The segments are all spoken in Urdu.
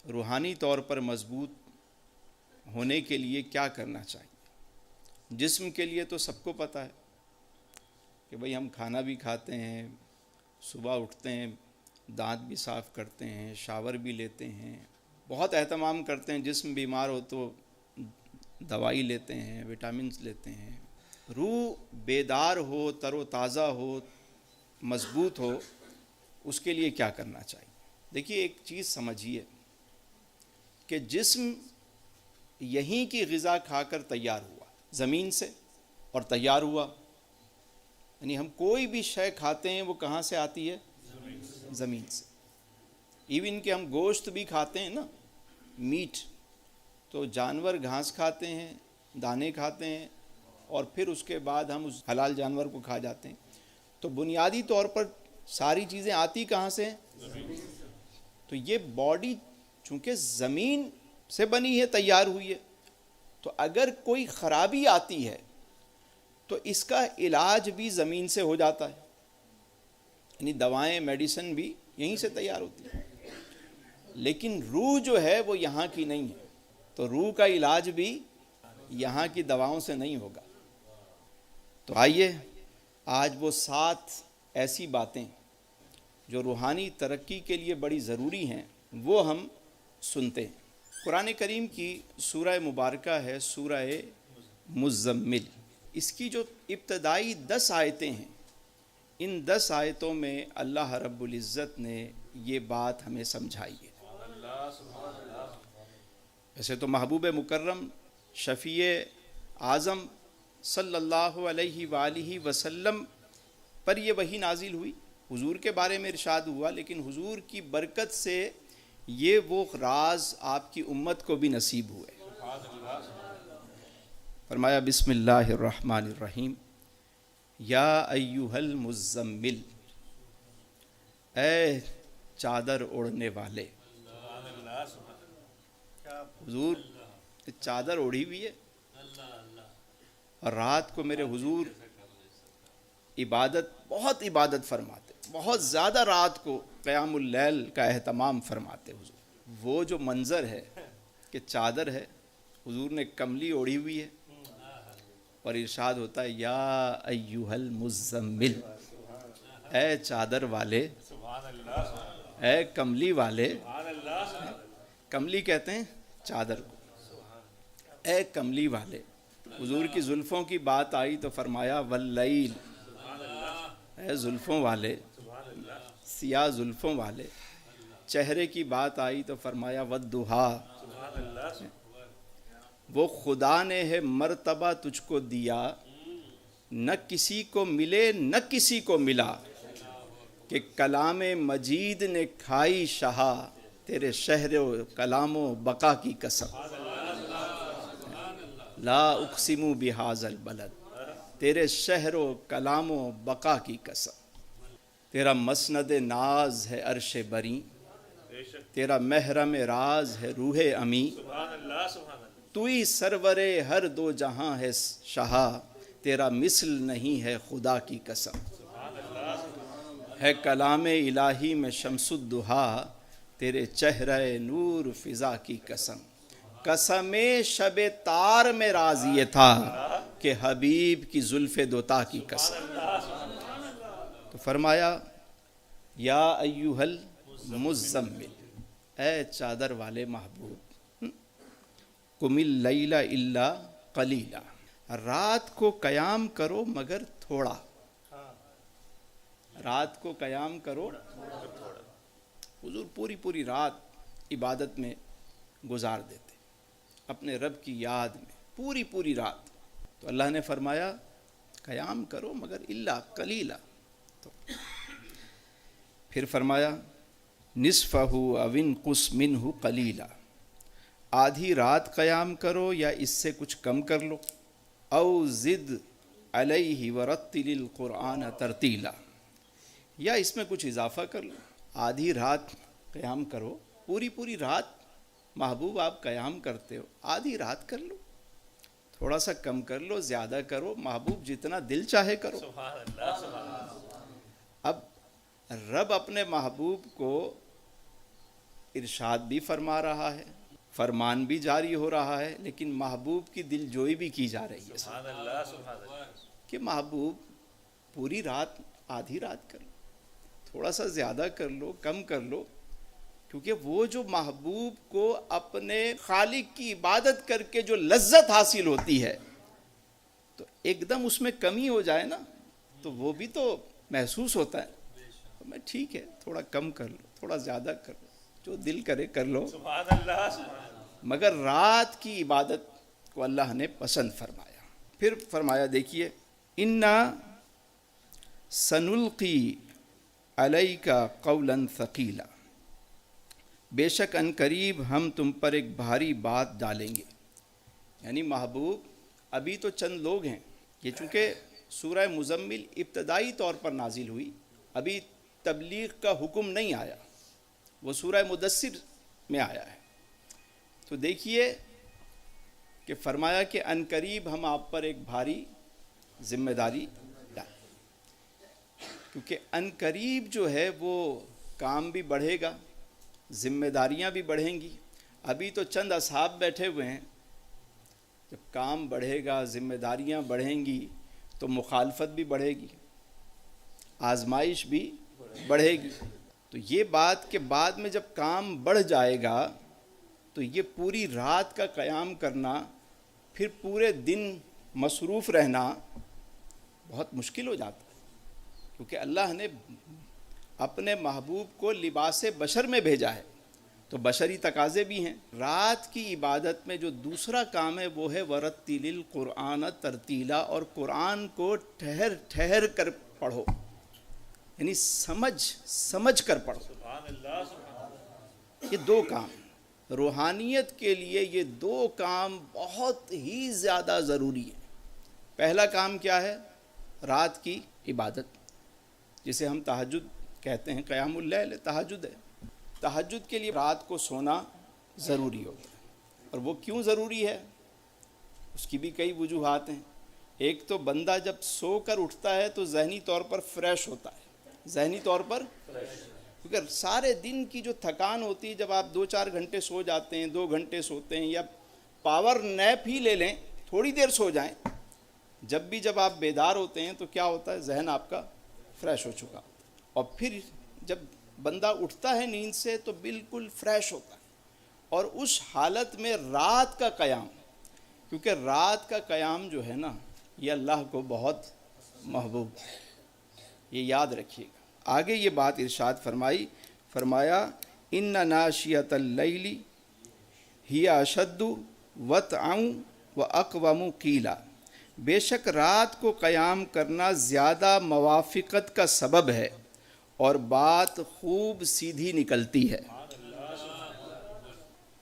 روحانی طور پر مضبوط ہونے کے لیے کیا کرنا چاہیے؟ جسم کے لیے تو سب کو پتہ ہے کہ بھئی ہم کھانا بھی کھاتے ہیں، صبح اٹھتے ہیں، دانت بھی صاف کرتے ہیں، شاور بھی لیتے ہیں، بہت اہتمام کرتے ہیں. جسم بیمار ہو تو دوائی لیتے ہیں، وٹامنس لیتے ہیں. روح بیدار ہو، تر و تازہ ہو، مضبوط ہو، اس کے لیے کیا کرنا چاہیے؟ دیکھیے ایک چیز سمجھیے کہ جسم یہیں کی غذا کھا کر تیار ہوا، زمین سے، اور تیار ہوا. یعنی ہم کوئی بھی شے کھاتے ہیں وہ کہاں سے آتی ہے؟ زمین سے. ایون کہ ہم گوشت بھی کھاتے ہیں نا، میٹ، تو جانور گھاس کھاتے ہیں، دانے کھاتے ہیں، اور پھر اس کے بعد ہم اس حلال جانور کو کھا جاتے ہیں. تو بنیادی طور پر ساری چیزیں آتی کہاں سے ہیں؟ تو یہ باڈی چونکہ زمین سے بنی ہے، تیار ہوئی ہے، تو اگر کوئی خرابی آتی ہے تو اس کا علاج بھی زمین سے ہو جاتا ہے. یعنی دوائیں، میڈیسن بھی یہیں سے تیار ہوتی ہے. لیکن روح جو ہے وہ یہاں کی نہیں ہے، تو روح کا علاج بھی یہاں کی دواؤں سے نہیں ہوگا. تو آئیے آج وہ 7 ایسی باتیں جو روحانی ترقی کے لیے بڑی ضروری ہیں وہ ہم سنتے ہیں. قرآن کریم کی سورہ مبارکہ ہے سورہ مزمل. اس کی جو ابتدائی 10 آیتیں ہیں، ان 10 آیتوں میں اللہ رب العزت نے یہ بات ہمیں سمجھائی ہے. ویسے تو محبوب مکرم شفیع اعظم صلی اللہ علیہ وآلہ وسلم پر یہ وحی نازل ہوئی، حضور کے بارے میں ارشاد ہوا، لیکن حضور کی برکت سے یہ وہ راز آپ کی امت کو بھی نصیب ہوئے. فرمایا بسم اللہ الرحمن الرحیم، یا ایہا المزمل، اے چادر اوڑھنے والے. حضور چادر اوڑھی ہوئی ہے، اور رات کو میرے حضور بہت عبادت فرماتے، بہت زیادہ رات کو قیام اللیل کا اہتمام فرماتے حضور. وہ جو منظر ہے کہ چادر ہے، حضور نے کملی اوڑھی ہوئی ہے، اور ارشاد ہوتا ہے یا ایہا المزمل، اے چادر والے، اے کملی والے. کملی کہتے ہیں چادر کو. اے کملی والے. حضور کی زلفوں کی بات آئی تو فرمایا واللیل، اے زلفوں والے، سیاہ زلفوں والے. چہرے کی بات آئی تو فرمایا والضحیٰ، وہ خدا نے ہے مرتبہ تجھ کو دیا، نہ کسی کو ملے نہ کسی کو ملا، کہ کلام مجید نے کھائی شہا، تیرے شہر و کلام و بقا کی قسم. لا اقسم بہذا البلد، تیرے شہر و کلام و بقا کی قسم. تیرا مسند ناز ہے عرش بری، تیرا محرم راز ہے روح امی. توئی سرور ہر دو جہاں ہے شہا، تیرا مثل نہیں ہے خدا کی قسم. ہے کلام الہی میں شمس الضحیٰ، تیرے چہرہ نور فضا کی قسم. قسم شب تار میں راز یہ تھا، کہ حبیب کی زلف دوتا کی قسم. تو فرمایا یا ایہا المزمل، اے چادر والے محبوب، قم اللیل الا قلیلا، رات کو قیام کرو مگر تھوڑا. رات کو قیام کرو. حضور پوری رات عبادت میں گزار دیتے، اپنے رب کی یاد میں پوری رات. تو اللہ نے فرمایا قیام کرو مگر الا قلیلا. تو پھر فرمایا نصفہ او انقص منہ قلیلا، آدھی رات قیام کرو یا اس سے کچھ کم کر لو. او زد علیہ ورتل القرآن ترتیلا، یا اس میں کچھ اضافہ کر لو. آدھی رات قیام کرو، پوری رات محبوب آپ قیام کرتے ہو، آدھی رات کر لو، تھوڑا سا کم کر لو، زیادہ کرو، محبوب جتنا دل چاہے کرو. اب رب اپنے محبوب کو ارشاد بھی فرما رہا ہے، فرمان بھی جاری ہو رہا ہے، لیکن محبوب کی دل جوئی بھی کی جا رہی ہے سبحان اللہ سبحان اللہ. کہ محبوب پوری رات، آدھی رات کر لو، تھوڑا سا زیادہ کر لو، کم کر لو، کیونکہ وہ جو محبوب کو اپنے خالق کی عبادت کر کے جو لذت حاصل ہوتی ہے، تو ایک دم اس میں کمی ہو جائے نا تو وہ بھی تو محسوس ہوتا ہے. تو میں ٹھیک ہے تھوڑا کم کر لو، تھوڑا زیادہ کر لو، جو دل کرے کر لو، سبحان اللہ سبحان اللہ. مگر رات کی عبادت کو اللہ نے پسند فرمایا. پھر فرمایا دیکھیے انا سنلقی علیک قولا ثقیلا، بے شک ان قریب ہم تم پر ایک بھاری بات ڈالیں گے. یعنی محبوب ابھی تو چند لوگ ہیں، یہ چونکہ سورہ مزمل ابتدائی طور پر نازل ہوئی، ابھی تبلیغ کا حکم نہیں آیا، وہ سورہ مدثر میں آیا ہے. تو دیکھیے کہ فرمایا کہ ان قریب ہم آپ پر ایک بھاری ذمہ داری ڈالیں، کیونکہ ان قریب جو ہے وہ کام بھی بڑھے گا، ذمہ داریاں بھی بڑھیں گی. ابھی تو چند اصحاب بیٹھے ہوئے ہیں، جب کام بڑھے گا، ذمہ داریاں بڑھیں گی تو مخالفت بھی بڑھے گی، آزمائش بھی بڑھے گی. تو یہ بات کہ بعد میں جب کام بڑھ جائے گا تو یہ پوری رات کا قیام کرنا، پھر پورے دن مصروف رہنا بہت مشکل ہو جاتا ہے، کیونکہ اللہ نے اپنے محبوب کو لباس بشر میں بھیجا ہے، تو بشری تقاضے بھی ہیں. رات کی عبادت میں جو دوسرا کام ہے وہ ہے ورتل القرآن ترتیلا، اور قرآن کو ٹھہر ٹھہر کر پڑھو، یعنی سمجھ کر پڑھو. سبحان اللہ سبحان اللہ. یہ دو کام روحانیت کے لیے، یہ دو کام بہت ہی زیادہ ضروری ہے. پہلا کام کیا ہے؟ رات کی عبادت، جسے ہم تہجد کہتے ہیں، قیام اللیل تہجد ہے. تہجد کے لیے رات کو سونا ضروری ہوتا ہے. اور وہ کیوں ضروری ہے؟ اس کی بھی کئی وجوہات ہیں. ایک تو بندہ جب سو کر اٹھتا ہے تو ذہنی طور پر فریش ہوتا ہے، ذہنی طور پر، کیونکہ سارے دن کی جو تھکان ہوتی ہے، جب آپ 2-4 گھنٹے سو جاتے ہیں، 2 گھنٹے سوتے ہیں، یا پاور نیپ ہی لے لیں، تھوڑی دیر سو جائیں، جب آپ بیدار ہوتے ہیں تو کیا ہوتا ہے؟ ذہن آپ کا فریش ہو چکا. اور پھر جب بندہ اٹھتا ہے نیند سے تو بالکل فریش ہوتا ہے. اور اس حالت میں رات کا قیام، کیونکہ رات کا قیام جو ہے نا یہ اللہ کو بہت محبوب ہے، یہ یاد رکھیے گا. آگے یہ بات ارشاد فرمایا ان ناشیۃ اللیل ہی اشد وطئا واقوم قیلا، بے شک رات کو قیام کرنا زیادہ موافقت کا سبب ہے اور بات خوب سیدھی نکلتی ہے.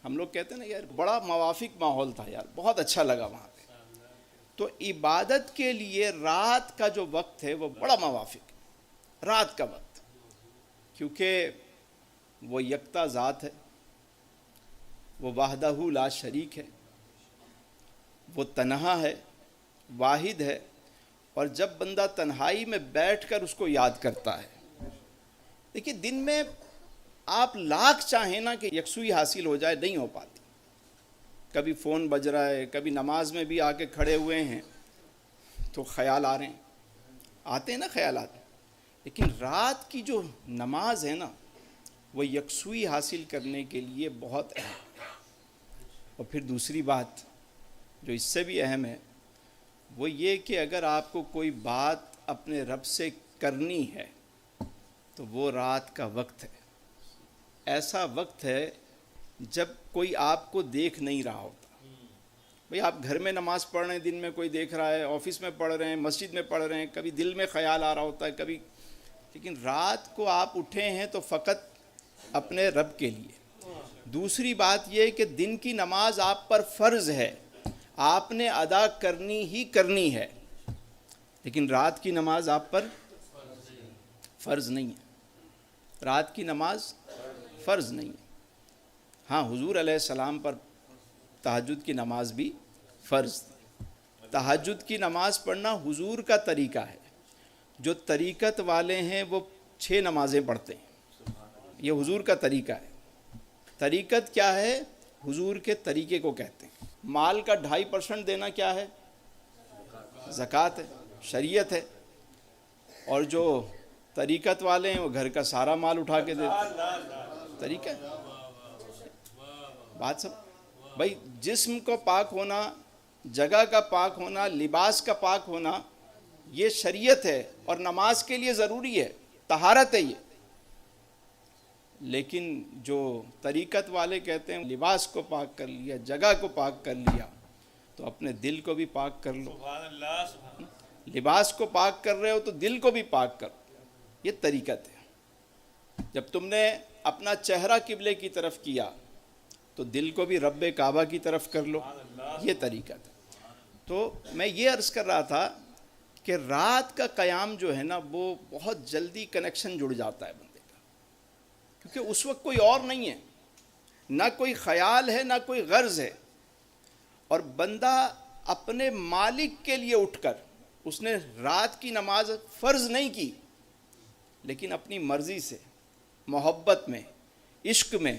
ہم لوگ کہتے ہیں نا یار بڑا موافق ماحول تھا، یار بہت اچھا لگا وہاں پہ. تو عبادت کے لیے رات کا جو وقت ہے وہ بڑا موافق ہے، رات کا وقت، کیونکہ وہ یکتا ذات ہے، وہ وحدہ لا شریک ہے، وہ تنہا ہے، واحد ہے. اور جب بندہ تنہائی میں بیٹھ کر اس کو یاد کرتا ہے، دیکھیے دن میں آپ لاکھ چاہیں نا کہ یکسوئی حاصل ہو جائے، نہیں ہو پاتی. کبھی فون بج رہا ہے، کبھی نماز میں بھی آ کے کھڑے ہوئے ہیں تو خیال آ رہے ہیں، آتے ہیں نا خیالات. لیکن رات کی جو نماز ہے نا وہ یکسوئی حاصل کرنے کے لیے بہت اہم ہے. اور پھر دوسری بات جو اس سے بھی اہم ہے وہ یہ کہ اگر آپ کو کوئی بات اپنے رب سے کرنی ہے تو وہ رات کا وقت ہے. ایسا وقت ہے جب کوئی آپ کو دیکھ نہیں رہا ہوتا. بھئی آپ گھر میں نماز پڑھ رہے ہیں، دن میں کوئی دیکھ رہا ہے، آفس میں پڑھ رہے ہیں، مسجد میں پڑھ رہے ہیں، کبھی دل میں خیال آ رہا ہوتا ہے کبھی. لیکن رات کو آپ اٹھے ہیں تو فقط اپنے رب کے لیے. دوسری بات یہ کہ دن کی نماز آپ پر فرض ہے، آپ نے ادا کرنی ہی کرنی ہے، لیکن رات کی نماز آپ پر فرض نہیں ہے. رات کی نماز فرض نہیں ہے. ہاں حضور علیہ السلام پر تہجد کی نماز بھی فرض تھی. تہجد کی نماز پڑھنا حضور کا طریقہ ہے. جو طریقت والے ہیں وہ 6 نمازیں پڑھتے ہیں، یہ حضور کا طریقہ ہے. طریقت کیا ہے؟ حضور کے طریقے کو کہتے ہیں۔ مال کا 2.5% دینا کیا ہے؟ زکوٰۃ ہے، شریعت ہے۔ اور جو طریقت والے ہیں وہ گھر کا سارا مال اٹھا کے دیتے ہیں، طریقہ ہے۔ بات سب بھائی، جسم کو پاک ہونا، جگہ کا پاک ہونا، لباس کا پاک ہونا، یہ شریعت ہے اور نماز کے لیے ضروری ہے، طہارت ہے یہ۔ لیکن جو طریقت والے کہتے ہیں لباس کو پاک کر لیا، جگہ کو پاک کر لیا، تو اپنے دل کو بھی پاک کر لو۔ سبحان اللہ سبحان اللہ۔ لباس کو پاک کر رہے ہو تو دل کو بھی پاک کرو، یہ طریقت ہے۔ جب تم نے اپنا چہرہ قبلے کی طرف کیا تو دل کو بھی رب کعبہ کی طرف کر لو، یہ طریقت ہے۔ تو میں یہ عرض کر رہا تھا کہ رات کا قیام جو ہے نا، وہ بہت جلدی کنیکشن جڑ جاتا ہے بندے کا، کیونکہ اس وقت کوئی اور نہیں ہے، نہ کوئی خیال ہے، نہ کوئی غرض ہے، اور بندہ اپنے مالک کے لیے اٹھ کر، اس نے رات کی نماز فرض نہیں کی، لیکن اپنی مرضی سے، محبت میں، عشق میں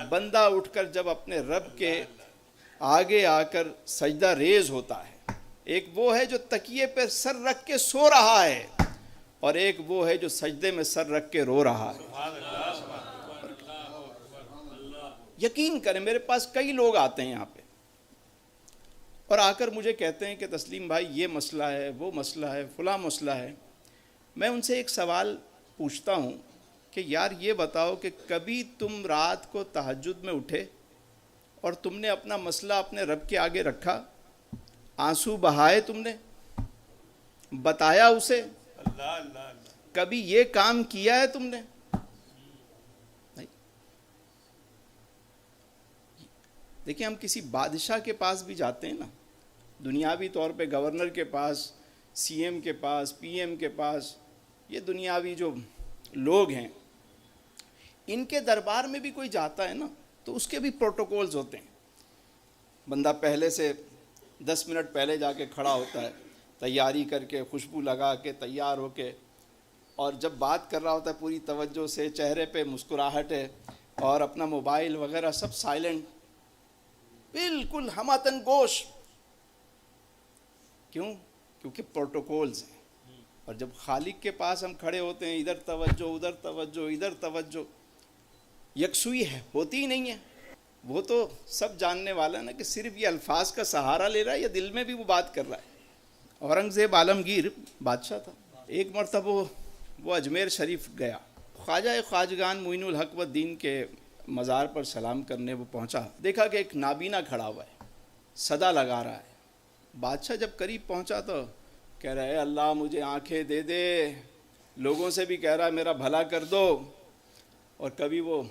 بندہ اٹھ کر جب اپنے رب کے آگے آ کر سجدہ ریز ہوتا ہے، ایک وہ ہے جو تکیے پہ سر رکھ کے سو رہا ہے، اور ایک وہ ہے جو سجدے میں سر رکھ کے رو رہا ہے۔ یقین کریں، میرے پاس کئی لوگ آتے ہیں یہاں پہ اور آ کر مجھے کہتے ہیں کہ تسلیم بھائی یہ مسئلہ ہے، وہ مسئلہ ہے، فلاں مسئلہ ہے۔ میں ان سے ایک سوال پوچھتا ہوں کہ یار یہ بتاؤ کہ کبھی تم رات کو تہجد میں اٹھے اور تم نے اپنا مسئلہ اپنے رب کے آگے رکھا، آنسو بہائے، تم نے بتایا اسے؟ اللہ اللہ اللہ۔ کبھی یہ کام کیا ہے تم نے؟ نہیں۔ دیکھیں، ہم کسی بادشاہ کے پاس بھی جاتے ہیں نا، دنیاوی طور پہ گورنر کے پاس، سی ایم کے پاس، پی ایم کے پاس، یہ دنیاوی جو لوگ ہیں، ان کے دربار میں بھی کوئی جاتا ہے نا تو اس کے بھی پروٹوکولز ہوتے ہیں۔ بندہ پہلے سے 10 منٹ پہلے جا کے کھڑا ہوتا ہے، تیاری کر کے، خوشبو لگا کے، تیار ہو کے، اور جب بات کر رہا ہوتا ہے پوری توجہ سے، چہرے پہ مسکراہٹ ہے، اور اپنا موبائل وغیرہ سب سائلنٹ، بالکل ہماتن گوش۔ کیوں؟ کیونکہ پروٹوکولز ہیں۔ اور جب خالق کے پاس ہم کھڑے ہوتے ہیں، ادھر توجہ، ادھر توجہ، ادھر توجہ، یکسوئی ہے ہوتی ہی نہیں ہے۔ وہ تو سب جاننے والا ہے نا کہ صرف یہ الفاظ کا سہارا لے رہا ہے یا دل میں بھی وہ بات کر رہا ہے۔ اورنگزیب عالمگیر بادشاہ تھا، ایک مرتبہ وہ اجمیر شریف گیا، خواجہ خواجگان معین الحق والدین کے مزار پر سلام کرنے وہ پہنچا، دیکھا کہ ایک نابینا کھڑا ہوا ہے، صدا لگا رہا ہے۔ بادشاہ جب قریب پہنچا تو کہہ رہا ہے اللہ مجھے آنکھیں دے دے، لوگوں سے بھی کہہ رہا ہے میرا بھلا کر دو، اور کبھی وہ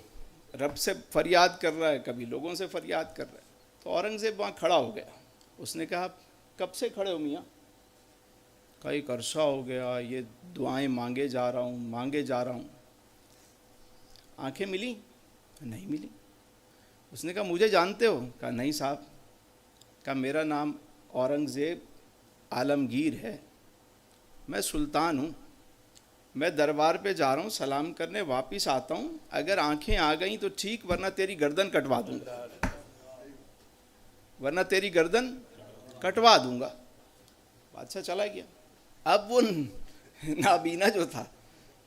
رب سے فریاد کر رہا ہے، کبھی لوگوں سے فریاد کر رہا ہے۔ تو اورنگزیب وہاں کھڑا ہو گیا، اس نے کہا کب سے کھڑے ہو میاں؟ کہا ایک عرصہ ہو گیا، یہ دعائیں مانگے جا رہا ہوں۔ آنکھیں ملی؟ نہیں ملی۔ اس نے کہا مجھے جانتے ہو؟ کہا نہیں صاحب۔ کہا میرا نام اورنگزیب عالمگیر ہے، میں سلطان ہوں، میں دربار پہ جا رہا ہوں سلام کرنے، واپس آتا ہوں، اگر آنکھیں آ گئیں تو ٹھیک، ورنہ تیری گردن کٹوا دوں گا، بادشاہ چلا گیا۔ اب وہ نابینا جو تھا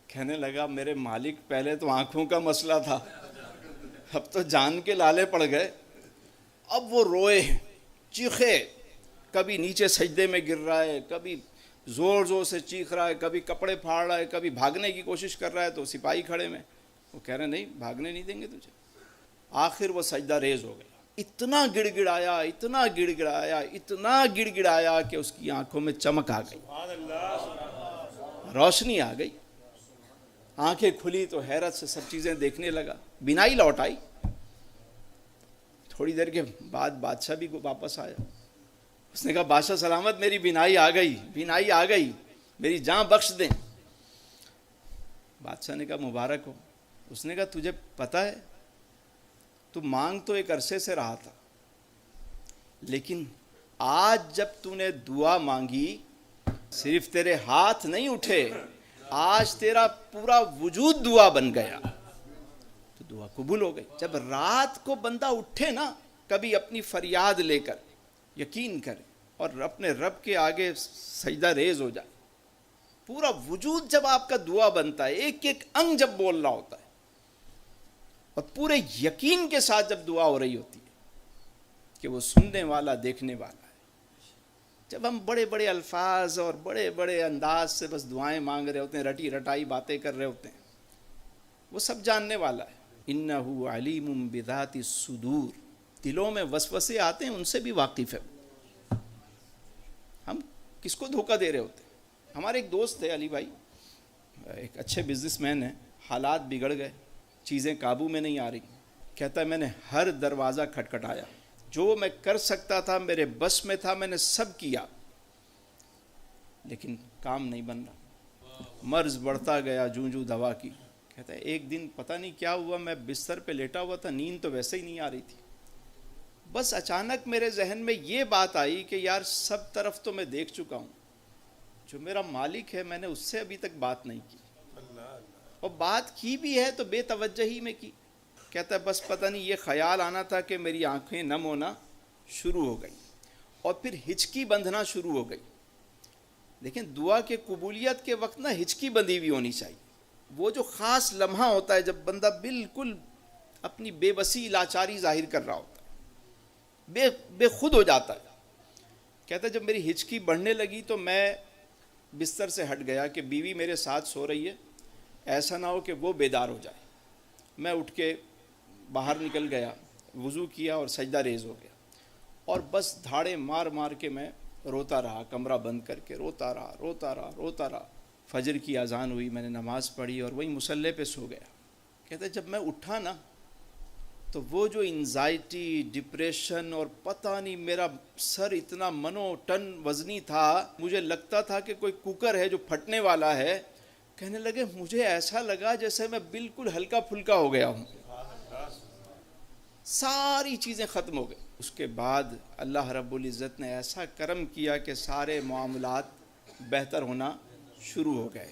کہنے لگا میرے مالک پہلے تو آنکھوں کا مسئلہ تھا، اب تو جان کے لالے پڑ گئے۔ اب وہ روئے، چیخے، کبھی نیچے سجدے میں گر رہا ہے، کبھی زور زور سے چیخ رہا ہے، کبھی کپڑے پھاڑ رہا ہے، کبھی بھاگنے کی کوشش کر رہا ہے، تو سپاہی کھڑے میں وہ کہہ رہے نہیں بھاگنے نہیں دیں گے تجھے۔ آخر وہ سجدہ ریز ہو گیا، اتنا گڑ گڑایا کہ اس کی آنکھوں میں چمک آ گئی، روشنی آ گئی، آنکھیں کھلی تو حیرت سے سب چیزیں دیکھنے لگا، بینائی لوٹ آئی۔ تھوڑی دیر کے بعد بادشاہ بھی واپس آیا، اس نے کہا بادشاہ سلامت، میری بینائی آ گئی، میری جان بخش دیں۔ بادشاہ نے کہا مبارک ہو۔ اس نے کہا تجھے پتہ ہے تو مانگ تو ایک عرصے سے رہا تھا، لیکن آج جب تو نے دعا مانگی صرف تیرے ہاتھ نہیں اٹھے، آج تیرا پورا وجود دعا بن گیا۔ تو دعا قبول ہو گئی۔ جب رات کو بندہ اٹھے نا کبھی اپنی فریاد لے کر، یقین کرے اور اپنے رب کے آگے سجدہ ریز ہو جائے، پورا وجود جب آپ کا دعا بنتا ہے، ایک ایک انگ جب بول رہا ہوتا ہے اور پورے یقین کے ساتھ جب دعا ہو رہی ہوتی ہے کہ وہ سننے والا دیکھنے والا ہے۔ جب ہم بڑے بڑے الفاظ اور بڑے بڑے انداز سے بس دعائیں مانگ رہے ہوتے ہیں، رٹی رٹائی باتیں کر رہے ہوتے ہیں، وہ سب جاننے والا ہے۔ انہ علیم بذات الصدور، دلوں میں وسوسے آتے ہیں ان سے بھی واقف ہے۔ ہم کس کو دھوکہ دے رہے ہوتے ہیں؟ ہمارے ایک دوست تھے علی بھائی، ایک اچھے بزنس مین ہیں، حالات بگڑ گئے، چیزیں قابو میں نہیں آ رہی، کہتا ہے میں نے ہر دروازہ کھٹکھٹایا، جو میں کر سکتا تھا میرے بس میں تھا میں نے سب کیا، لیکن کام نہیں بن رہا، مرض بڑھتا گیا جوں جوں دوا کی۔ کہتا ہے ایک دن پتہ نہیں کیا ہوا، میں بستر پہ لیٹا ہوا تھا، نیند تو ویسے ہی نہیں آ رہی تھی، بس اچانک میرے ذہن میں یہ بات آئی کہ یار سب طرف تو میں دیکھ چکا ہوں، جو میرا مالک ہے میں نے اس سے ابھی تک بات نہیں کی، اور بات کی بھی ہے تو بے توجہی میں کی۔ کہتا ہے بس پتہ نہیں یہ خیال آنا تھا کہ میری آنکھیں نم ہونا شروع ہو گئی اور پھر ہچکی بندھنا شروع ہو گئی۔ لیکن دعا کے قبولیت کے وقت نا ہچکی بندھی ہوئی ہونی چاہیے، وہ جو خاص لمحہ ہوتا ہے جب بندہ بالکل اپنی بے بسی لاچاری ظاہر کر رہا ہوتا ہے، بے خود ہو جاتا ہے۔ کہتا ہے جب میری ہچکی بڑھنے لگی تو میں بستر سے ہٹ گیا کہ بیوی میرے ساتھ سو رہی ہے، ایسا نہ ہو کہ وہ بیدار ہو جائے۔ میں اٹھ کے باہر نکل گیا، وضو کیا اور سجدہ ریز ہو گیا، اور بس دھاڑے مار مار کے میں روتا رہا، کمرہ بند کر کے روتا رہا۔ فجر کی اذان ہوئی، میں نے نماز پڑھی اور وہیں مصلی پہ سو گیا۔ کہتا ہے جب میں اٹھا نا تو وہ جو انزائٹی، ڈپریشن اور پتہ نہیں میرا سر اتنا منو ٹن وزنی تھا، مجھے لگتا تھا کہ کوئی کوکر ہے جو پھٹنے والا ہے۔ کہنے لگے مجھے ایسا لگا جیسے میں بالکل ہلکا پھلکا ہو گیا ہوں، ساری چیزیں ختم ہو گئی۔ اس کے بعد اللہ رب العزت نے ایسا کرم کیا کہ سارے معاملات بہتر ہونا شروع ہو گئے،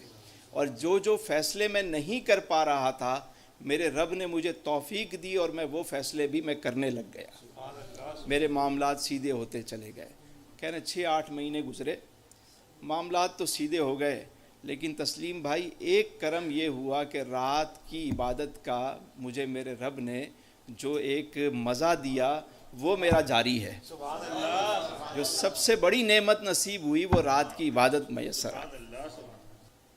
اور جو فیصلے میں نہیں کر پا رہا تھا میرے رب نے مجھے توفیق دی اور میں وہ فیصلے بھی میں کرنے لگ گیا، میرے معاملات سیدھے ہوتے چلے گئے۔ کہنے 6-8 مہینے گزرے، معاملات تو سیدھے ہو گئے، لیکن تسلیم بھائی ایک کرم یہ ہوا کہ رات کی عبادت کا مجھے میرے رب نے جو ایک مزہ دیا وہ میرا جاری ہے۔ جو سب سے بڑی نعمت نصیب ہوئی وہ رات کی عبادت میسر آئی۔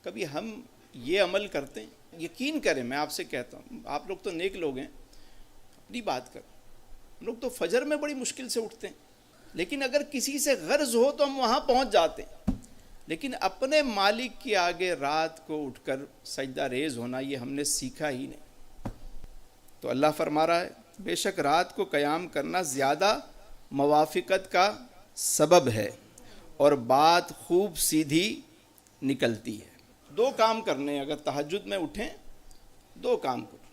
کبھی ہم یہ عمل کرتے ہیں؟ یقین کریں، میں آپ سے کہتا ہوں، آپ لوگ تو نیک لوگ ہیں، اپنی بات کریں، ہم لوگ تو فجر میں بڑی مشکل سے اٹھتے ہیں، لیکن اگر کسی سے غرض ہو تو ہم وہاں پہنچ جاتے ہیں، لیکن اپنے مالک کے آگے رات کو اٹھ کر سجدہ ریز ہونا یہ ہم نے سیکھا ہی نہیں۔ تو اللہ فرما رہا ہے بے شک رات کو قیام کرنا زیادہ موافقت کا سبب ہے اور بات خوب سیدھی نکلتی ہے۔ 2 کام کرنے، اگر تہجد میں اٹھیں 2 کام کریں۔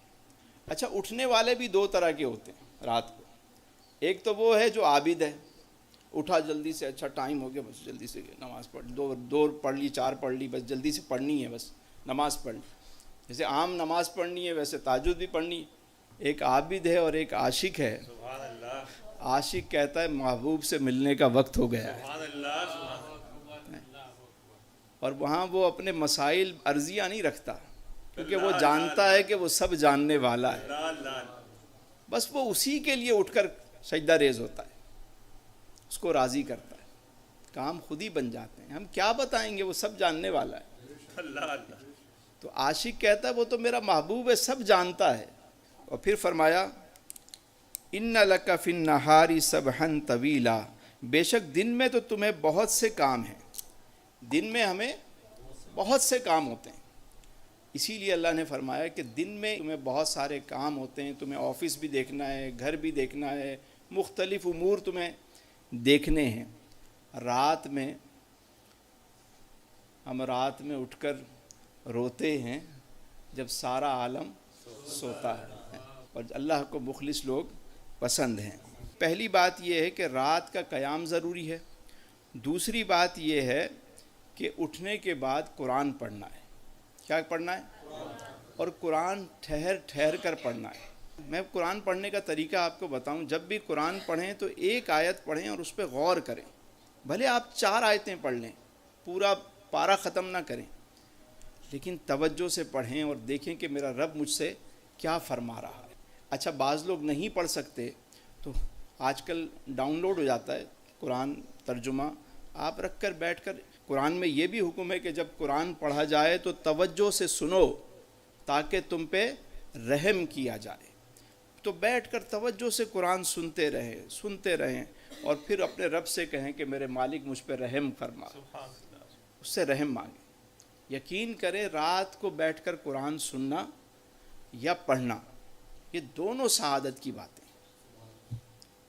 اچھا، اٹھنے والے بھی 2 طرح کے ہوتے ہیں رات کو۔ ایک تو وہ ہے جو عابد ہے، اٹھا جلدی سے، اچھا ٹائم ہو گیا بس جلدی سے نماز پڑھ، 2 پڑھ لی، 4 پڑھ لی، بس جلدی سے پڑھنی ہے، بس نماز پڑھ لی۔ جیسے عام نماز پڑھنی ہے ویسے تہجد بھی پڑھنی ہے۔ ایک عابد ہے اور ایک عاشق ہے۔ عاشق کہتا ہے محبوب سے ملنے کا وقت ہو گیا ہے، اور وہاں وہ اپنے مسائل عرضیہ نہیں رکھتا، کیونکہ وہ جانتا ہے کہ وہ سب جاننے والا ہے، بس وہ اسی کے لیے اٹھ کر سجدہ ریز ہوتا ہے، اس کو راضی کرتا ہے، کام خود ہی بن جاتے ہیں، ہم کیا بتائیں گے، وہ سب جاننے والا ہے۔ تو عاشق کہتا ہے وہ تو میرا محبوب ہے، سب جانتا ہے۔ اور پھر فرمایا ان لک فی النہار سبحا طویلا، بے شک دن میں تو تمہیں بہت سے کام ہیں، دن میں ہمیں بہت سے کام ہوتے ہیں، اسی لیے اللہ نے فرمایا کہ دن میں تمہیں بہت سارے کام ہوتے ہیں، تمہیں آفس بھی دیکھنا ہے، گھر بھی دیکھنا ہے، مختلف امور تمہیں دیکھنے ہیں۔ رات میں ہم رات میں اٹھ کر روتے ہیں جب سارا عالم سوتا ہے، اور اللہ کو مخلص لوگ پسند ہیں۔ پہلی بات یہ ہے کہ رات کا قیام ضروری ہے۔ دوسری بات یہ ہے کہ اٹھنے کے بعد قرآن پڑھنا ہے۔ کیا پڑھنا ہے؟ اور قرآن ٹھہر ٹھہر کر پڑھنا ہے۔ میں قرآن پڑھنے کا طریقہ آپ کو بتاؤں، جب بھی قرآن پڑھیں تو ایک آیت پڑھیں اور اس پہ غور کریں، بھلے آپ 4 آیتیں پڑھ لیں، پورا پارہ ختم نہ کریں، لیکن توجہ سے پڑھیں اور دیکھیں کہ میرا رب مجھ سے کیا فرما رہا ہے۔ اچھا، بعض لوگ نہیں پڑھ سکتے تو آج کل ڈاؤن لوڈ ہو جاتا ہے قرآن ترجمہ، آپ رکھ کر بیٹھ کر، قرآن میں یہ بھی حکم ہے کہ جب قرآن پڑھا جائے تو توجہ سے سنو تاکہ تم پہ رحم کیا جائے۔ تو بیٹھ کر توجہ سے قرآن سنتے رہیں اور پھر اپنے رب سے کہیں کہ میرے مالک مجھ پہ رحم فرما، اس سے رحم مانگیں۔ یقین کریں، رات کو بیٹھ کر قرآن سننا یا پڑھنا، یہ دونوں سعادت کی باتیں۔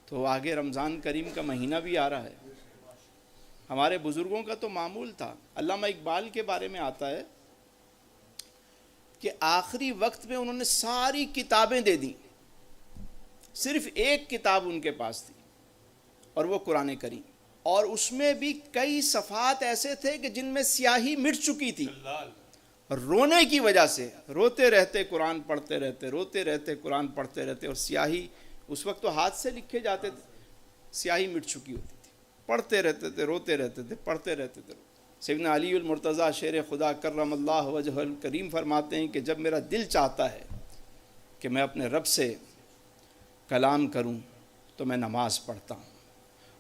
تو آگے رمضان کریم کا مہینہ بھی آ رہا ہے، ہمارے بزرگوں کا تو معمول تھا۔ علامہ اقبال کے بارے میں آتا ہے کہ آخری وقت میں انہوں نے ساری کتابیں دے دیں، صرف ایک کتاب ان کے پاس تھی اور وہ قرآن کریم، اور اس میں بھی کئی صفحات ایسے تھے کہ جن میں سیاہی مٹ چکی تھی، رونے کی وجہ سے روتے رہتے قرآن پڑھتے رہتے، روتے رہتے قرآن پڑھتے رہتے، اور سیاہی اس وقت تو ہاتھ سے لکھے جاتے تھے، سیاہی مٹ چکی ہوتی تھی، پڑھتے رہتے تھے، روتے رہتے تھے، پڑھتے رہتے تھے۔ سیدنا علی المرتضیٰ شیر خدا کرم اللہ وجہ الکریم فرماتے ہیں کہ جب میرا دل چاہتا ہے کہ میں اپنے رب سے کلام کروں تو میں نماز پڑھتا ہوں،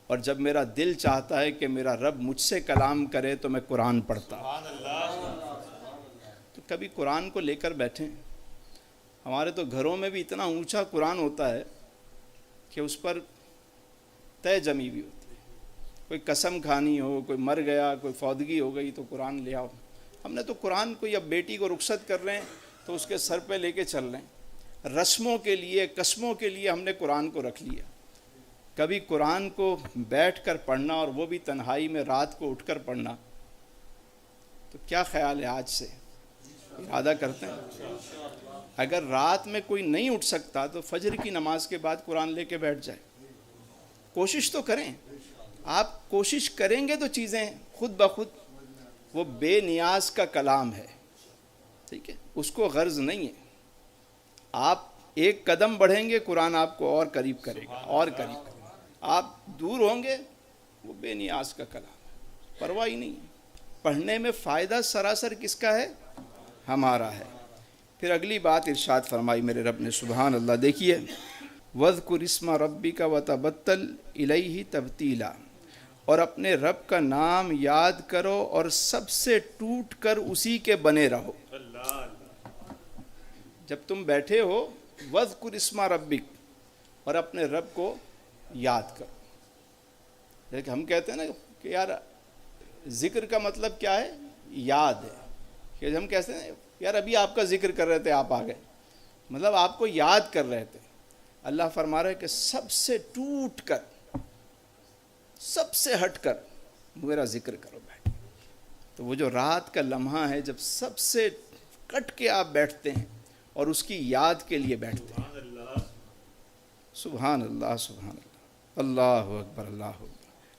اور جب میرا دل چاہتا ہے کہ میرا رب مجھ سے کلام کرے تو میں قرآن پڑھتا ہوں۔ تو کبھی قرآن کو لے کر بیٹھیں۔ ہمارے تو گھروں میں بھی اتنا اونچا قرآن ہوتا ہے کہ اس پر تہ جمی بھی ہوتی ہے، کوئی قسم کھانی ہو، کوئی مر گیا، کوئی فوتگی ہو گئی تو قرآن لے آؤ۔ ہم نے تو قرآن کو، یا بیٹی کو رخصت کر رہے ہیں تو اس کے سر پہ لے کے چل رہے ہیں، رسموں کے لیے، قسموں کے لیے ہم نے قرآن کو رکھ لیا۔ کبھی قرآن کو بیٹھ کر پڑھنا، اور وہ بھی تنہائی میں رات کو اٹھ کر پڑھنا، تو کیا خیال ہے؟ آج سے ارادہ کرتے ہیں اگر رات میں کوئی نہیں اٹھ سکتا تو فجر کی نماز کے بعد قرآن لے کے بیٹھ جائے۔ کوشش تو کریں، آپ کوشش کریں گے تو چیزیں خود بخود، وہ بے نیاز کا کلام ہے، ٹھیک ہے، اس کو غرض نہیں ہے۔ آپ ایک قدم بڑھیں گے، قرآن آپ کو اور قریب کرے گا، اور قریب کرے گا۔ آپ دور ہوں گے، وہ بے نیاز کا کلام ہے، پرواہ ہی نہیں ہے۔ پڑھنے میں فائدہ سراسر کس کا ہے؟ ہمارا ہے۔ پھر اگلی بات ارشاد فرمائی میرے رب نے، سبحان اللہ، دیکھیے، وَاذْكُرِ اسْمَ رَبِّكَ وَتَبَتَّلْ إِلَيْهِ تَبْتِيلًا، اور اپنے رب کا نام یاد کرو اور سب سے ٹوٹ کر اسی کے بنے رہو۔ جب تم بیٹھے ہو، وَاذْكُرِ اسْمَ رَبِّكَ، اور اپنے رب کو یاد کرو۔ لیکن ہم کہتے ہیں نا کہ یار ذکر کا مطلب کیا ہے؟ یاد ہے۔ کہ ہم کہتے ہیں یار ابھی آپ کا ذکر کر رہے تھے، آپ آ گئے، مطلب آپ کو یاد کر رہے تھے۔ اللہ فرما رہا ہے کہ سب سے ٹوٹ کر، سب سے ہٹ کر میرا ذکر کرو بیٹھ۔ تو وہ جو رات کا لمحہ ہے جب سب سے کٹ کے آپ بیٹھتے ہیں اور اس کی یاد کے لیے بیٹھتے ہیں۔ سبحان اللہ، سبحان اللہ، اللہ اکبر، اللہ اکبر۔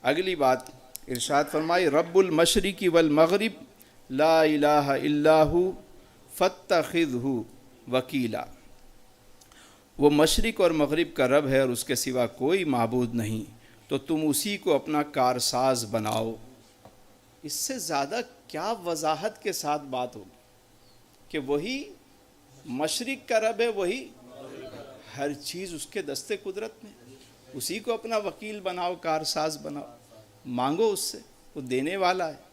اگلی بات ارشاد فرمائی، رب المشرق والمغرب لا الہ الا ہو فاتخذہ وکیلا۔ وہ مشرق اور مغرب کا رب ہے اور اس کے سوا کوئی معبود نہیں، تو تم اسی کو اپنا کارساز بناؤ۔ اس سے زیادہ کیا وضاحت کے ساتھ بات ہوگی کہ وہی مشرق کا رب ہے، وہی ہر چیز اس کے دستے قدرت میں، اسی کو اپنا وکیل بناؤ، کارساز بناؤ، مانگو اس سے، وہ دینے والا ہے۔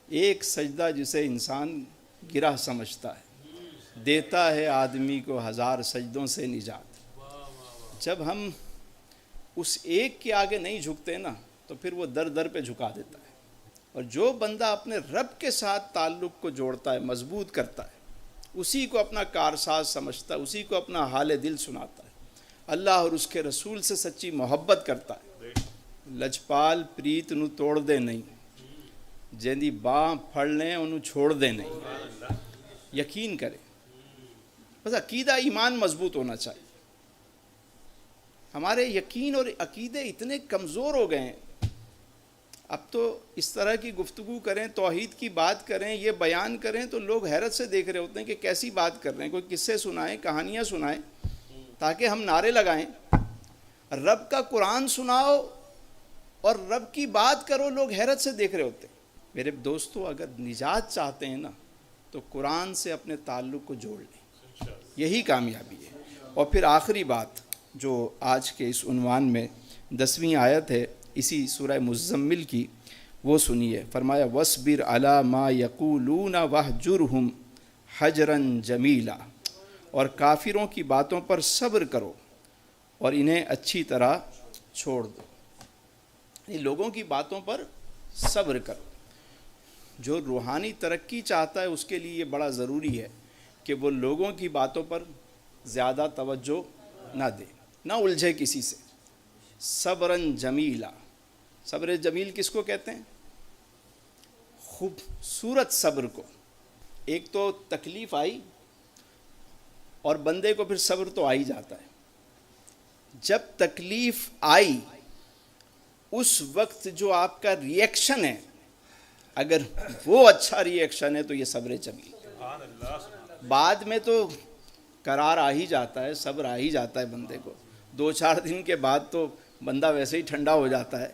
ایک سجدہ جسے انسان گرہ سمجھتا ہے، دیتا ہے آدمی کو 1000 سجدوں سے نجات۔ جب ہم اس ایک کے آگے نہیں جھکتے نا تو پھر وہ در در پہ جھکا دیتا ہے۔ اور جو بندہ اپنے رب کے ساتھ تعلق کو جوڑتا ہے، مضبوط کرتا ہے، اسی کو اپنا کارساز سمجھتا ہے، اسی کو اپنا حال دل سناتا ہے، اللہ اور اس کے رسول سے سچی محبت کرتا ہے۔ لجپال پریت نو توڑ دے نہیں، جیندی باں پھڑ لیں انہوں چھوڑ دے نہیں۔ یقین کرے، بس عقیدہ ایمان مضبوط ہونا چاہیے۔ ہمارے یقین اور عقیدے اتنے کمزور ہو گئے ہیں، اب تو اس طرح کی گفتگو کریں، توحید کی بات کریں، یہ بیان کریں تو لوگ حیرت سے دیکھ رہے ہوتے ہیں کہ کیسی بات کر رہے ہیں. کوئی قصے سنائیں، کہانیاں سنائیں تاکہ ہم نعرے لگائیں. رب کا قرآن سناؤ اور رب کی بات کرو، لوگ حیرت سے دیکھ رہے ہوتے ہیں. میرے دوستو، اگر نجات چاہتے ہیں نا تو قرآن سے اپنے تعلق کو جوڑ لیں، یہی کامیابی ہے. اور پھر آخری بات جو آج کے اس عنوان میں 10ویں آیت ہے اسی سورہ مزمل کی، وہ سنیے. فرمایا وَاصْبِرْ عَلَىٰ مَا يَقُولُونَ وَاهْجُرْهُمْ حَجْرًا جَمِيلًا، اور کافروں کی باتوں پر صبر کرو اور انہیں اچھی طرح چھوڑ دو. لوگوں کی باتوں پر صبر کرو. جو روحانی ترقی چاہتا ہے اس کے لیے یہ بڑا ضروری ہے کہ وہ لوگوں کی باتوں پر زیادہ توجہ نہ دے، نہ الجھے کسی سے. صبراً جمیلا، صبر جمیل کس کو کہتے ہیں؟ خوبصورت صبر کو. ایک تو تکلیف آئی اور بندے کو پھر صبر تو آ ہی جاتا ہے. جب تکلیف آئی اس وقت جو آپ کا ری ایکشن ہے، اگر وہ اچھا ری ایکشن ہے تو یہ صبر جمیل. بعد میں تو قرار آ ہی جاتا ہے، صبر آ ہی جاتا ہے بندے کو. 2-4 دن کے بعد تو بندہ ویسے ہی ٹھنڈا ہو جاتا ہے.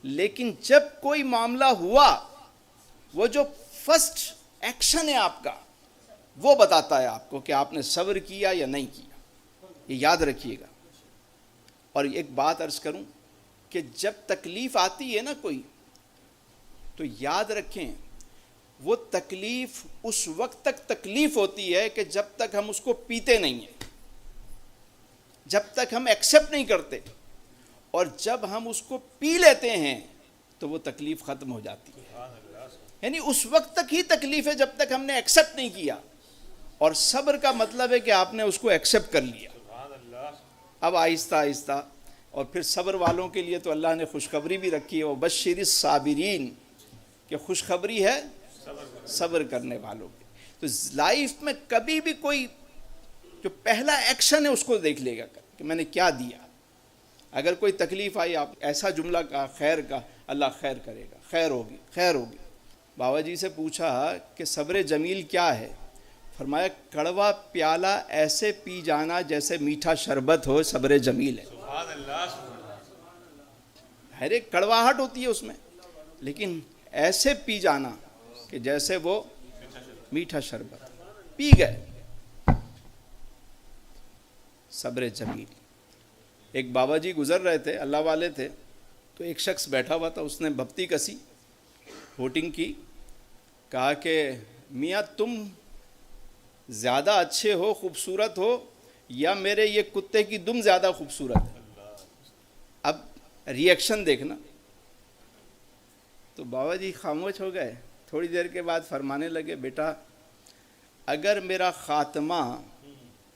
لیکن جب کوئی معاملہ ہوا، وہ جو فرسٹ ایکشن ہے آپ کا، وہ بتاتا ہے آپ کو کہ آپ نے صبر کیا یا نہیں کیا. یہ یاد رکھیے گا. اور ایک بات عرض کروں کہ جب تکلیف آتی ہے نا کوئی، تو یاد رکھیں وہ تکلیف اس وقت تک تکلیف ہوتی ہے کہ جب تک ہم اس کو پیتے نہیں ہیں، جب تک ہم ایکسیپٹ نہیں کرتے. اور جب ہم اس کو پی لیتے ہیں تو وہ تکلیف ختم ہو جاتی ہے. یعنی اس وقت تک ہی تکلیف ہے جب تک ہم نے ایکسیپٹ نہیں کیا. اور صبر کا مطلب ہے کہ آپ نے اس کو ایکسیپٹ کر لیا. اب آہستہ آہستہ. اور پھر صبر والوں کے لیے تو اللہ نے خوشخبری بھی رکھی ہے، وَبَشِّرِ الصَّابِرِينَ، کہ خوشخبری ہے صبر کرنے والوں کی. تو لائف میں کبھی بھی کوئی جو پہلا ایکشن ہے اس کو دیکھ لے گا کہ میں نے کیا دیا. اگر کوئی تکلیف آئی، آپ ایسا جملہ کہا خیر کا، اللہ خیر کرے گا، خیر ہوگی، خیر ہوگی. بابا جی سے پوچھا کہ صبر جمیل کیا ہے؟ فرمایا کڑوا پیالہ ایسے پی جانا جیسے میٹھا شربت ہو، صبر جمیل ہے. ہر ایک کڑواہٹ ہوتی ہے اس میں، لیکن ایسے پی جانا کہ جیسے وہ میٹھا شربت. پی گئے، صبر جمیل. ایک بابا جی گزر رہے تھے، اللہ والے تھے، تو ایک شخص بیٹھا ہوا تھا. اس نے بھپتی کسی، ہوٹنگ کی، کہا کہ میاں تم زیادہ اچھے ہو، خوبصورت ہو، یا میرے یہ کتے کی دم زیادہ خوبصورت ہے. اب ری ایکشن دیکھنا. تو بابا جی خاموش ہو گئے. تھوڑی دیر کے بعد فرمانے لگے بیٹا اگر میرا خاتمہ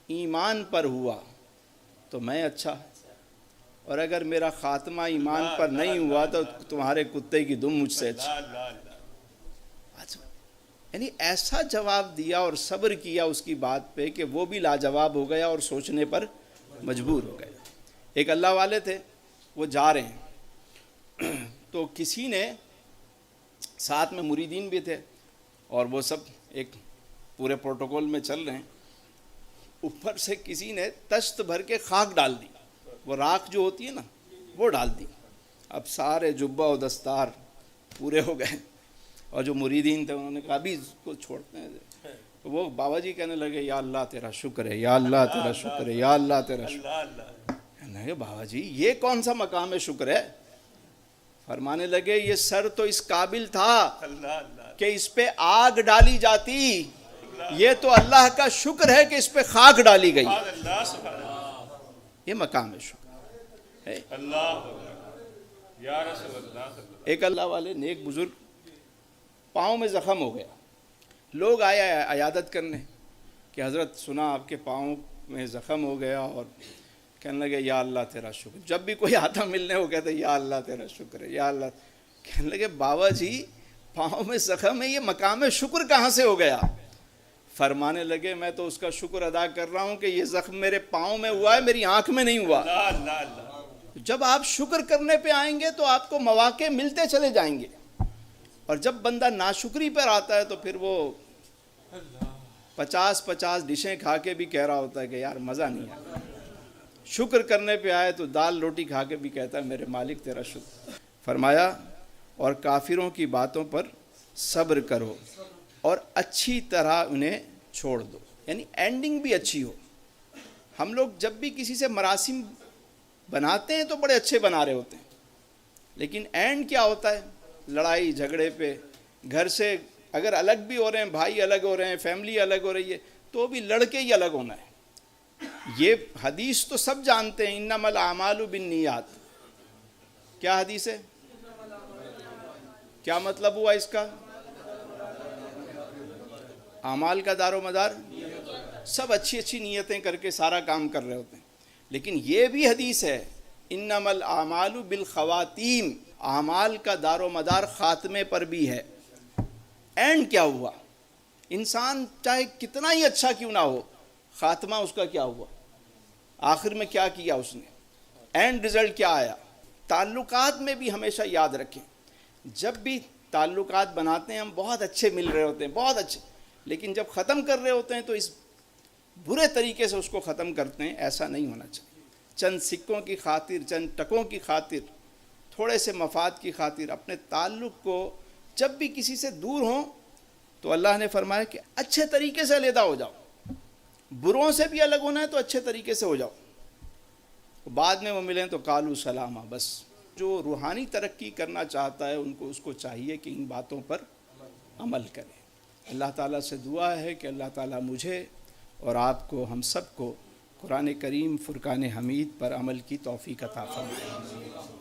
ایمان پر ہوا تو میں اچھا، اور اگر میرا خاتمہ ایمان پر نہیں ہوا تو تمہارے کتے کی دم مجھ سے اچھا. یعنی ایسا جواب دیا اور صبر کیا اس کی بات پہ کہ وہ بھی لاجواب ہو گیا اور سوچنے پر مجبور ہو گئے. ایک اللہ والے تھے، وہ جا رہے ہیں تو کسی نے ساتھ میں مریدین بھی تھے اور وہ سب ایک پورے پروٹوکول میں چل رہے ہیں. اوپر سے کسی نے تشت بھر کے خاک ڈال دی، وہ راکھ جو ہوتی ہے نا وہ ڈال دی. اب سارے جبہ و دستار پورے ہو گئے اور جو مریدین تھے انہوں نے کہا ابھی اس کو چھوڑتے ہیں. وہ بابا جی کہنے لگے یا اللہ تیرا شکر ہے، یا اللہ تیرا شکر ہے، یا اللہ تیرا شکر ہے. بابا جی یہ کون سا مقام شکر ہے؟ فرمانے لگے یہ سر تو اس قابل تھا کہ اس پہ آگ ڈالی جاتی، یہ تو اللہ کا شکر ہے کہ اس پہ خاک ڈالی گئی. یہ مقام شکر ہے. ایک اللہ والے نیک بزرگ پاؤں میں زخم ہو گیا. لوگ آئے عیادت کرنے کہ حضرت سنا آپ کے پاؤں میں زخم ہو گیا، اور کہنے لگے یا اللہ تیرا شکر. جب بھی کوئی آتا ملنے ہو کہتے یا اللہ تیرا شکر ہے، یا اللہ. کہنے لگے بابا جی پاؤں میں زخم ہے، یہ مقام شکر کہاں سے ہو گیا؟ فرمانے لگے میں تو اس کا شکر ادا کر رہا ہوں کہ یہ زخم میرے پاؤں میں ہوا ہے، میری آنکھ میں نہیں ہوا. جب آپ شکر کرنے پہ آئیں گے تو آپ کو مواقع ملتے چلے جائیں گے، اور جب بندہ ناشکری پر آتا ہے تو پھر وہ 50 ڈشیں کھا کے بھی کہہ رہا ہوتا ہے کہ یار مزہ نہیں آیا۔ شکر کرنے پہ آئے تو دال روٹی کھا کے بھی کہتا ہے میرے مالک تیرا شکر۔ فرمایا اور کافروں کی باتوں پر صبر کرو اور اچھی طرح انہیں چھوڑ دو، یعنی اینڈنگ بھی اچھی ہو۔ ہم لوگ جب بھی کسی سے مراسم بناتے ہیں تو بڑے اچھے بنا رہے ہوتے ہیں، لیکن اینڈ کیا ہوتا ہے؟ لڑائی جھگڑے پہ، گھر سے اگر الگ بھی ہو رہے ہیں، بھائی الگ ہو رہے ہیں، فیملی الگ ہو رہی ہے، تو بھی لڑکے ہی الگ ہونا ہے۔ یہ حدیث تو سب جانتے ہیں، انما الاعمال بالنیات۔ کیا حدیث ہے؟ کیا مطلب ہوا اس کا؟ اعمال کا دار و مدار سب اچھی اچھی نیتیں کر کے سارا کام کر رہے ہوتے ہیں، لیکن یہ بھی حدیث ہے انما الاعمال بالخواتیم، اعمال کا دار و مدار خاتمے پر بھی ہے۔ اینڈ کیا ہوا؟ انسان چاہے کتنا ہی اچھا کیوں نہ ہو، خاتمہ اس کا کیا ہوا؟ آخر میں کیا کیا اس نے؟ اینڈ رزلٹ کیا آیا؟ تعلقات میں بھی ہمیشہ یاد رکھیں، جب بھی تعلقات بناتے ہیں ہم بہت اچھے مل رہے ہوتے ہیں، بہت اچھے، لیکن جب ختم کر رہے ہوتے ہیں تو اس برے طریقے سے اس کو ختم کرتے ہیں۔ ایسا نہیں ہونا چاہیے۔ چند سکوں کی خاطر، چند ٹکوں کی خاطر، تھوڑے سے مفاد کی خاطر اپنے تعلق کو جب بھی کسی سے دور ہوں تو اللہ نے فرمایا کہ اچھے طریقے سے علیحدہ ہو جاؤ۔ بروں سے بھی الگ ہونا ہے تو اچھے طریقے سے ہو جاؤ، بعد میں وہ ملیں تو قالوا سلامہ۔ بس جو روحانی ترقی کرنا چاہتا ہے اس کو چاہیے کہ ان باتوں پر عمل کرے۔ اللہ تعالیٰ سے دعا ہے کہ اللہ تعالیٰ مجھے اور آپ کو، ہم سب کو قرآن کریم فرقان حمید پر عمل کی توفیق عطا فرمائے۔